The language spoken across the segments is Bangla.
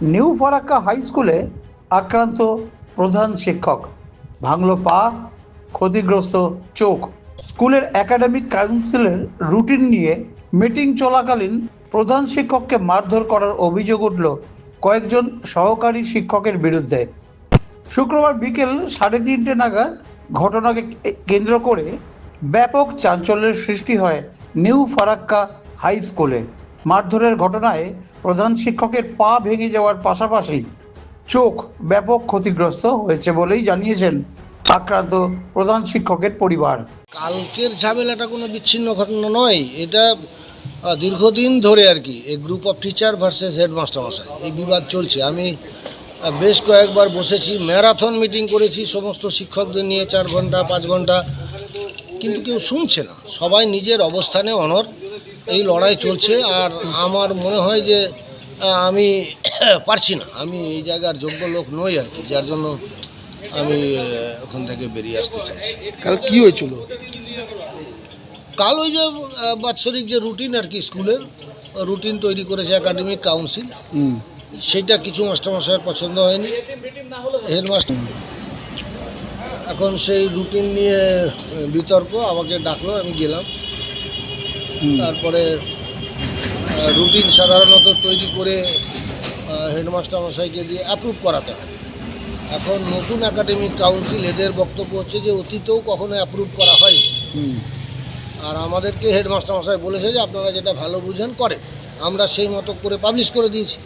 নিউ ফারাক্কা হাই স্কুলে আক্রান্ত প্রধান শিক্ষক, ভাঙল পা, ক্ষতিগ্রস্ত চোখ। স্কুলের একাডেমিক কাউন্সিলের রুটিন নিয়ে মিটিং চলাকালীন প্রধান শিক্ষককে মারধর করার অভিযোগ উঠল কয়েকজন সহকারী শিক্ষকের বিরুদ্ধে। শুক্রবার বিকেল 3:30 নাগাদ ঘটনাকে কেন্দ্র করে ব্যাপক চাঞ্চল্যের সৃষ্টি হয় নিউ ফারাক্কা হাই স্কুলে। মারধরের ঘটনায় প্রধান শিক্ষকের পা ভেঙে যাওয়ার পাশাপাশি চোখ ব্যাপক ক্ষতিগ্রস্ত হয়েছে বলেই জানিয়েছেন আক্রান্ত প্রধান শিক্ষকের পরিবার। কালকের ঝামেলাটা কোনো বিচ্ছিন্ন ঘটনা নয়, এটা দীর্ঘদিন ধরে আর কি এই group of teacher versus headmaster মশাই এই বিবাদ চলছে। আমি বেশ কয়েকবার বসেছি, ম্যারাথন মিটিং করেছি সমস্ত শিক্ষকদের নিয়ে, 4 ঘন্টা 5 ঘন্টা, কিন্তু কেউ শুনছে না। সবাই নিজের অবস্থানে অনড়, এই লড়াই চলছে। আর আমার মনে হয় যে আমি পারছি না, আমি এই জায়গার যোগ্য লোক নই আর কি, যার জন্য আমি ওখান থেকে বেরিয়ে আসতে চাইছি। কাল কি হয়েছিল? কাল ওই যে বাৎসরিক যে রুটিন আর কি, স্কুলের রুটিন তৈরি করেছে একাডেমিক কাউন্সিল, সেটা কিছু মাস্টারমশাইয়ের পছন্দ হয়নি। হেডমাস্টার এখন সেই রুটিন নিয়ে বিতর্ক, আমাকে ডাকলো, আমি গেলাম। তারপরে রুটিন সাধারণত তৈরি করে হেডমাস্টার মশাইকে দিয়ে অ্যাপ্রুভ করাতে হয়। এখন নতুন একাডেমিক কাউন্সিল, এদের বক্তব্য হচ্ছে যে অতীতেও কখনো অ্যাপ্রুভ করা হয়নি, আর আমাদেরকে হেডমাস্টার মশাই বলেছে যে আপনারা যেটা ভালো বুঝেন করেন। আমরা সেই মতো করে পাবলিশ করে দিয়েছি।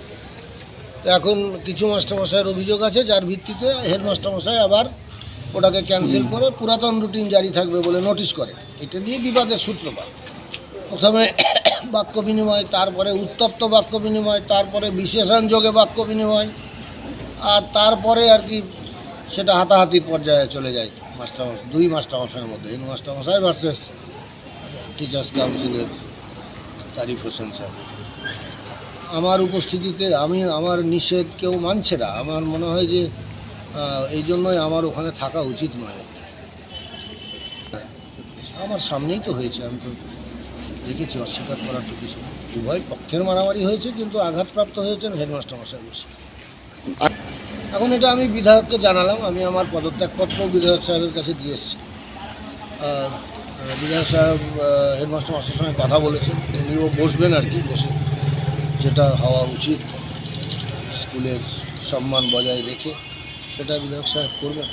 তো এখন কিছু মাস্টারমশাইয়ের অভিযোগ আছে, যার ভিত্তিতে হেডমাস্টার মশাই আবার ওটাকে ক্যান্সেল করে পুরাতন রুটিন জারি থাকবে বলে নোটিশ করে। এটা দিয়ে বিবাদের সূত্রপাত। প্রথমে বাক্য বিনিময়, তারপরে উত্তপ্ত বাক্য বিনিময়, তারপরে বিশেষণ যোগে বাক্য বিনিময়, আর তারপরে আর কি সেটা হাতাহাতির পর্যায়ে চলে যায় দুই মাস্টারমশাইয়ের মধ্যে, হেডমাস্টারমশাই ভার্সেস টিচার্স কাউন্সিলের তারিফ হোসেন স্যার। আমার উপস্থিতিতে আমার নিষেধ কেউ মানছে না। আমার মনে হয় যে এই জন্যই আমার ওখানে থাকা উচিত নয়। আমার সামনেই তো হয়েছে, আমি তো দেখেছি, অস্বীকার করার তো কিছু। উভয় পক্ষের মারামারি হয়েছে, কিন্তু আঘাতপ্রাপ্ত হয়েছেন হেডমাস্টার মশাই বেশি। এখন এটা আমি বিধায়ককে জানালাম, আমি আমার পদত্যাগপত্র বিধায়ক সাহেবের কাছে দিয়ে এসেছি। আর বিধায়ক সাহেব হেডমাস্টার মশাইয়ের সঙ্গে কথা বলেছেন, উনিও বসবেন আর কি, বসে যেটা হওয়া উচিত স্কুলের সম্মান বজায় রেখে সেটা বিধায়ক সাহেব করবেন।